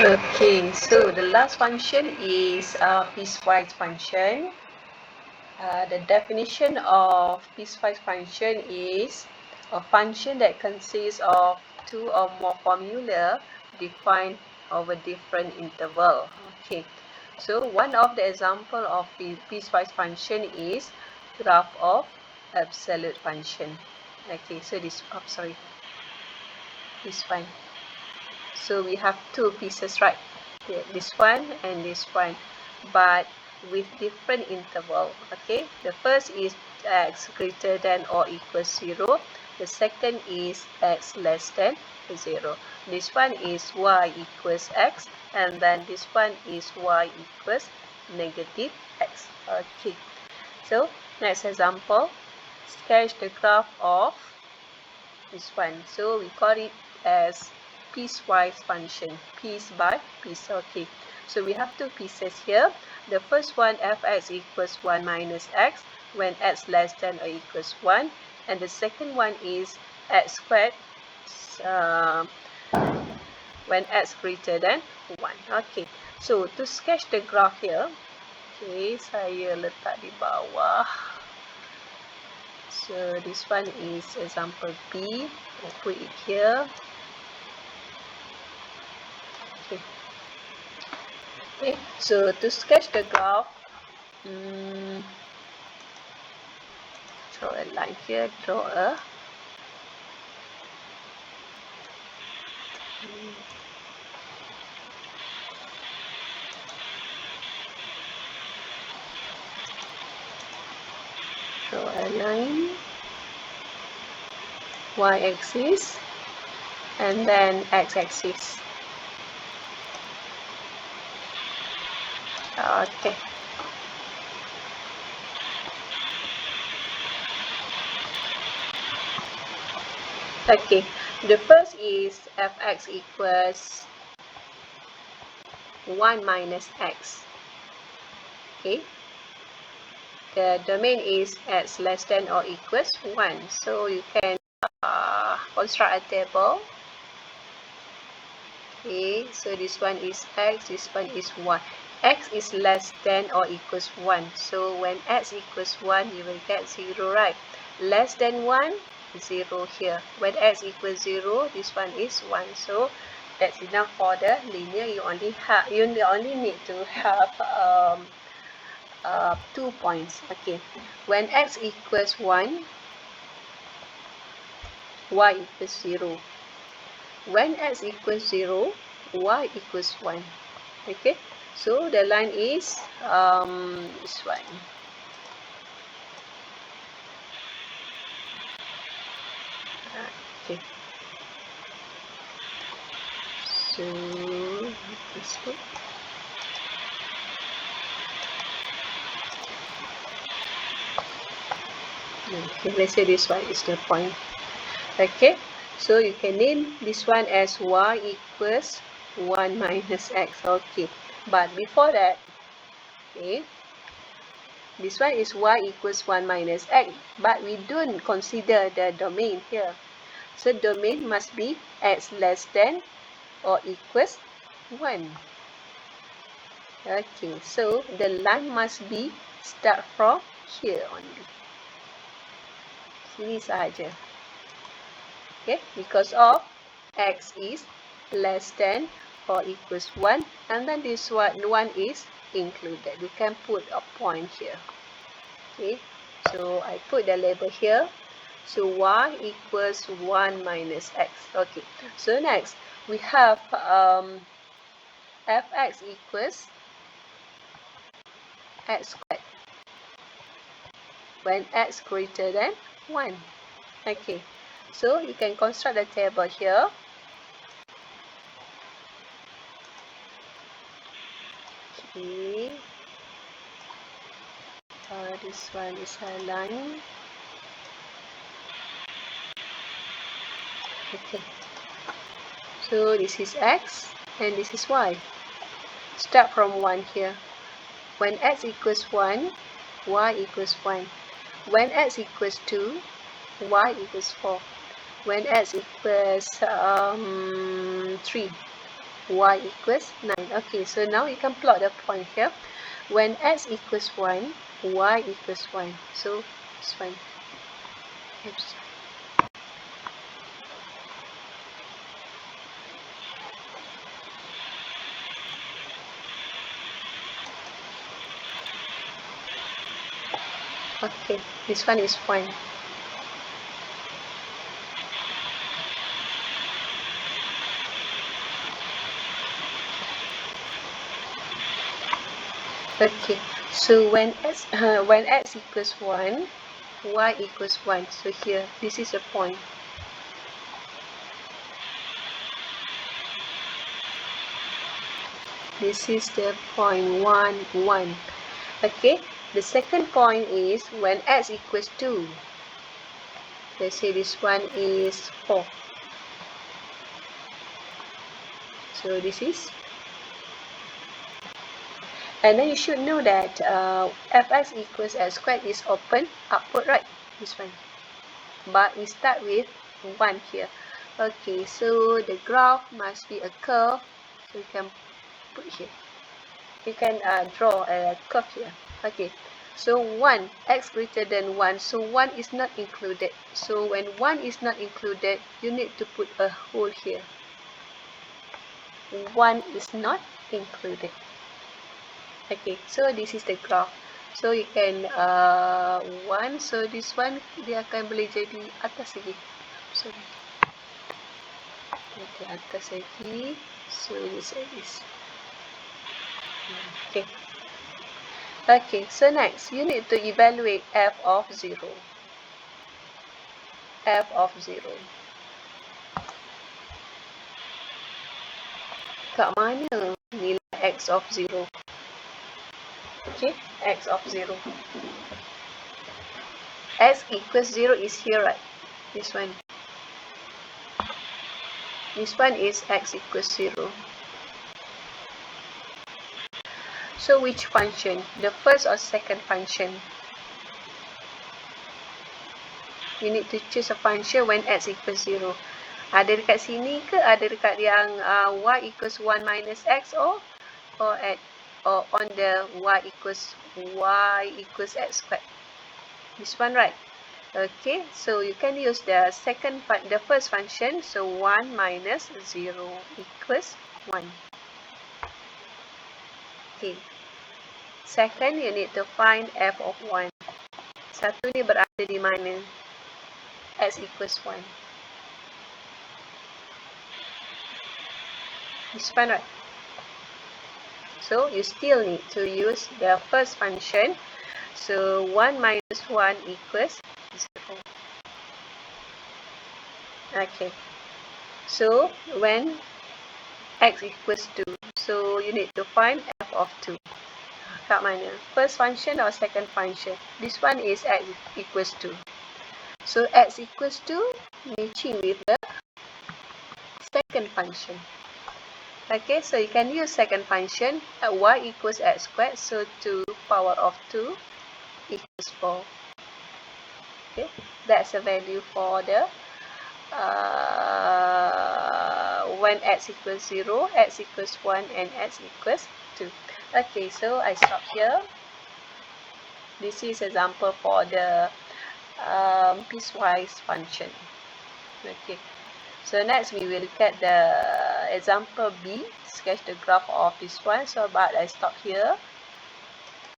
Okay, so the last function is piecewise function. The definition of piecewise function is a function that consists of two or more formula defined over different interval. Okay, so one of the example of the piecewise function is graph of absolute function. Okay, so this one. So we have two pieces, right? This one and this one, but with different interval. Okay, the first is x greater than or equals 0. The second is x less than 0. This one is y equals x, and then this one is y equals negative x. Okay, so next example, sketch the graph of this one. So we call it as piecewise function, piece by piece. Okay, so we have two pieces here. The first one, fx equals 1 minus x when x less than or equals 1, and the second one is x squared when x greater than 1. Okay, so to sketch the graph here, okay, saya letak di bawah. So this one is example B. I'll put it here. Okay, so to sketch the graph, draw a line here, draw a line, y-axis, and then x-axis. Okay. Okay, the first is fx equals 1 minus x. Okay, the domain is x less than or equals 1. So you can construct a table. Okay, so this one is x, this one is y. X is less than or equals 1. So when x equals 1, you will get 0, right? Less than 1, 0 here. When x equals 0, this one is 1. So that's enough for the linear. You only need to have 2 points. Okay. When x equals 1, y equals 0. When x equals 0, y equals 1. Okay, so the line is this one. Okay, so this one. Okay, let's say this one is the point. Okay, so you can name this one as y equals 1 minus x. Okay, but before that, okay, this one is y equals 1 minus x, but we don't consider the domain here. So domain must be x less than or equals 1. Okay, so the line must be start from here only. Sini sahaja. Okay, because of x is less than or equals 1, and then this one is included. You can put a point here. Okay, so I put the label here. So y equals 1 minus x. Okay, so next we have fx equals x squared when x greater than 1. Okay, so you can construct the table here. Okay, this one is a line. Okay, so this is x and this is y. Start from 1 here. When x equals 1, y equals 1. When x equals 2, y equals 4. When x equals 3, y equals 9. Okay, so now you can plot the point here. When x equals 1, y equals 1. So this one. Oops. Okay, this one is 1. Okay, so when x equals 1, y equals 1. So here, this is a point. This is the point 1, 1. Okay, the second point is when x equals 2. Let's say this one is 4. So this is. And then you should know that fx equals x squared is open upward, right? This one. But we start with 1 here. Okay, so the graph must be a curve. So you can put here. You can draw a curve here. Okay, so 1, x greater than 1. So 1 is not included. So when 1 is not included, you need to put a hole here. 1 is not included. Okay, so this is the graph. So you can 1, so this one dia akan boleh jadi atas lagi. Sorry. Okay, atas lagi. So this is. Okay. Okay, so next you need to evaluate f of 0. F of 0. Kat mana nilai x of 0? Okay, x of 0. X equals 0 is here, right? This one. This one is x equals 0. So which function? The first or second function? You need to choose a function when x equals 0. Ada dekat sini ke ada dekat yang y equals 1 minus x or on the y equals x squared? This one, right? Okay, so you can use the first function. So 1 minus 0 equals 1. Okay. Second, you need to find f of 1. Satu ni berada di mana? X equals 1. This one, right? So you still need to use the first function. So 1 minus 1 equals 0. Okay. So when x equals 2, so you need to find f of 2. Kat mana? First function or second function? This one is x equals 2. So x equals 2 matching with the second function. Okay, so you can use second function at y equals x squared. So 2 power of 2 equals 4. Okay, that's a value for the when x equals 0, x equals 1, and x equals 2. Okay, so I stop here. This is example for the piecewise function. Okay, so next we will look at the example B, sketch the graph of this one. So but I stop here.